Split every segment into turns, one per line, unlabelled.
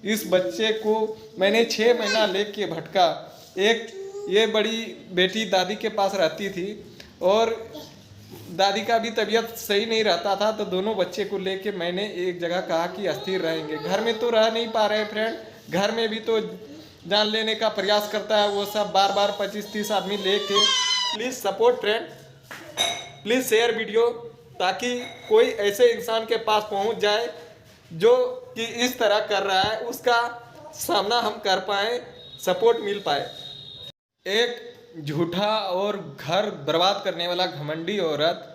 इस बच्चे को मैंने 6 महीना लेके भटका। एक ये बड़ी बेटी दादी के पास रहती थी और दादी का भी तबीयत सही नहीं रहता था, तो दोनों बच्चे को लेके मैंने एक जगह कहा कि अस्थिर रहेंगे। घर में तो रह नहीं पा रहे फ्रेंड, घर में भी तो जान लेने का प्रयास करता है वो सब, बार बार 25-30 आदमी लेके। Please support friend, please share video, ताकि कोई ऐसे इंसान के पास पहुंच जाए जो कि इस तरह कर रहा है, उसका सामना हम कर पाए, सपोर्ट मिल पाए। एक झूठा और घर बर्बाद करने वाला घमंडी औरत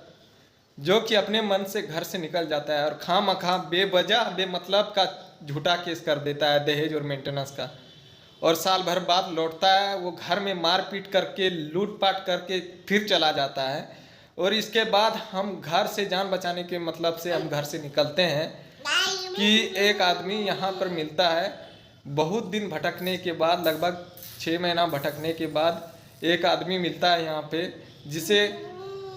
जो कि अपने मन से घर से निकल जाता है और खामखा बेवजह बेमतलब का झूठा केस कर देता है दहेज और मेंटेनेंस का, और साल भर बाद लौटता है वो घर में मारपीट करके लूटपाट करके फिर चला जाता है। और इसके बाद हम घर से जान बचाने के मतलब से हम घर से निकलते हैं कि एक आदमी यहाँ पर मिलता है। बहुत दिन भटकने के बाद, लगभग 6 महीना भटकने के बाद एक आदमी मिलता है यहाँ पे, जिसे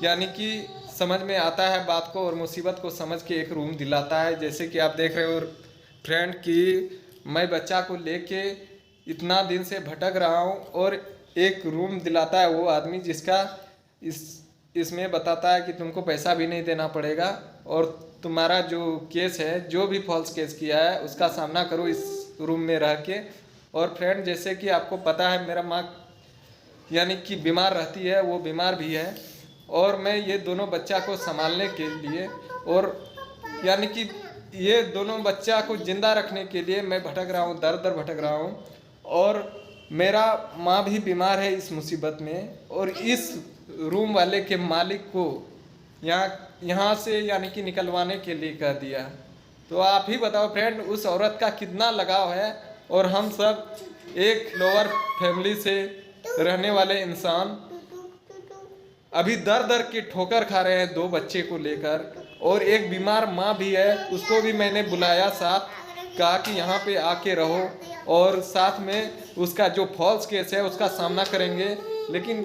यानी कि समझ में आता है बात को और मुसीबत को समझ के एक रूम दिलाता है। जैसे कि आप देख रहे हो फ्रेंड कि मैं बच्चा को लेके इतना दिन से भटक रहा हूँ और एक रूम दिलाता है वो आदमी, जिसका इसमें बताता है कि तुमको पैसा भी नहीं देना पड़ेगा और तुम्हारा जो केस है, जो भी फॉल्स केस किया है, उसका सामना करो इस रूम में रह के। और फ्रेंड जैसे कि आपको पता है मेरा माँ यानी कि बीमार रहती है, वो बीमार भी है, और मैं ये दोनों बच्चा को संभालने के लिए और यानी कि ये दोनों बच्चा को जिंदा रखने के लिए मैं भटक रहा हूँ, दर दर भटक रहा हूँ। और मेरा माँ भी बीमार है इस मुसीबत में, और इस रूम वाले के मालिक को यहाँ से यानी कि निकलवाने के लिए कह दिया। तो आप ही बताओ फ्रेंड, उस औरत का कितना लगाव है, और हम सब एक लोअर फैमिली से रहने वाले इंसान अभी दर दर की ठोकर खा रहे हैं 2 बच्चे को लेकर, और एक बीमार माँ भी है, उसको भी मैंने बुलाया साथ, कहा कि यहाँ पे आके रहो और साथ में उसका जो फॉल्स केस है उसका सामना करेंगे। लेकिन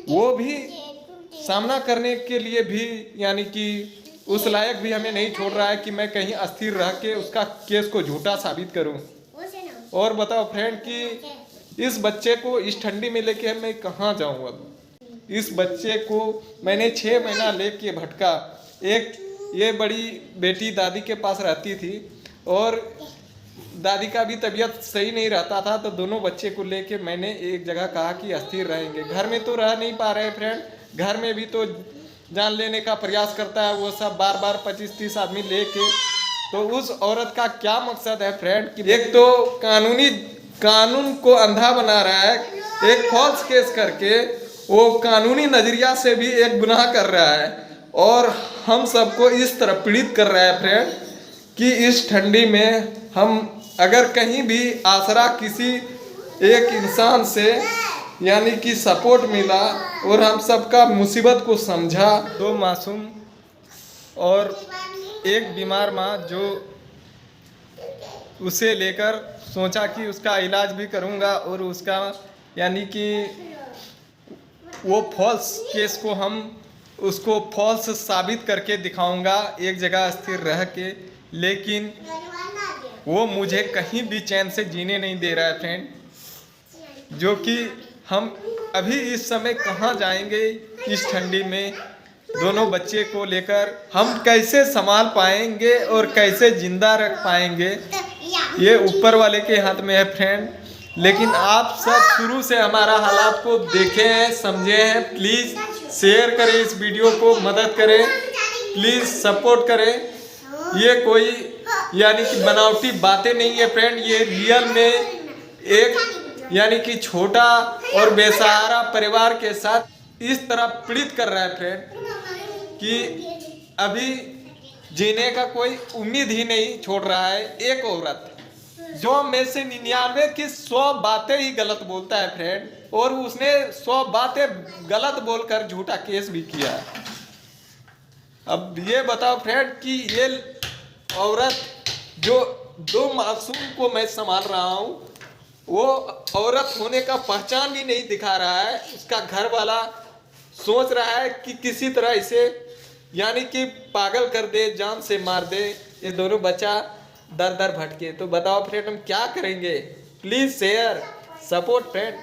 वो भी सामना करने के लिए भी यानी कि उस लायक भी हमें नहीं छोड़ रहा है कि मैं कहीं अस्थिर रह के उसका केस को झूठा साबित करूं। और बताओ फ्रेंड कि इस बच्चे को इस ठंडी में लेके मैं कहाँ जाऊं। अब इस बच्चे को मैंने 6 महीना लेके भटका। एक ये बड़ी बेटी दादी के पास रहती थी और दादी का भी तबीयत सही नहीं रहता था, तो दोनों बच्चे को लेके मैंने एक जगह कहा कि अस्थिर रहेंगे। घर में तो रह नहीं पा रहे फ्रेंड, घर में भी तो जान लेने का प्रयास करता है वो सब, बार बार 25-30 आदमी लेके। तो उस औरत का क्या मकसद है फ्रेंड कि एक तो कानून को अंधा बना रहा है, एक फॉल्स केस करके वो कानूनी नजरिया से भी एक गुनाह कर रहा है, और हम सबको इस तरह पीड़ित कर रहा है फ्रेंड कि इस ठंडी में हम अगर कहीं भी आसरा किसी एक इंसान से यानी कि सपोर्ट मिला और हम सबका मुसीबत को समझा। 2 मासूम और एक बीमार माँ जो उसे लेकर सोचा कि उसका इलाज भी करूँगा और उसका यानी कि वो फॉल्स केस को हम उसको फॉल्स साबित करके दिखाऊंगा एक जगह स्थिर रह के। लेकिन वो मुझे कहीं भी चैन से जीने नहीं दे रहा है फ्रेंड, जो कि हम अभी इस समय कहाँ जाएंगे इस ठंडी में, दोनों बच्चे को लेकर हम कैसे संभाल पाएंगे और कैसे जिंदा रख पाएंगे, ये ऊपर वाले के हाथ में है फ्रेंड। लेकिन आप सब शुरू से हमारा हालात को देखे हैं, समझे हैं। प्लीज़ शेयर करें इस वीडियो को, मदद करें, प्लीज़ सपोर्ट करें। ये कोई यानी कि बनावटी बातें नहीं है फ्रेंड, ये रियल में एक यानी कि छोटा और बेसहारा परिवार के साथ इस तरह पीड़ित कर रहा है फ्रेंड कि अभी जीने का कोई उम्मीद ही नहीं छोड़ रहा है। एक औरत जो में से 99 की 100 बातें ही गलत बोलता है फ्रेंड, और उसने 100 बातें गलत बोलकर झूठा केस भी किया है। अब ये बताओ फ्रेंड कि ये औरत जो 2 मासूम को मैं संभाल रहा हूँ, वो औरत होने का पहचान भी नहीं दिखा रहा है। उसका घर वाला सोच रहा है कि किसी तरह इसे यानी कि पागल कर दे, जान से मार दे। ये दोनों बच्चा दर दर भटके। तो बताओ फ्रेंड हम क्या करेंगे? Please share, support friend.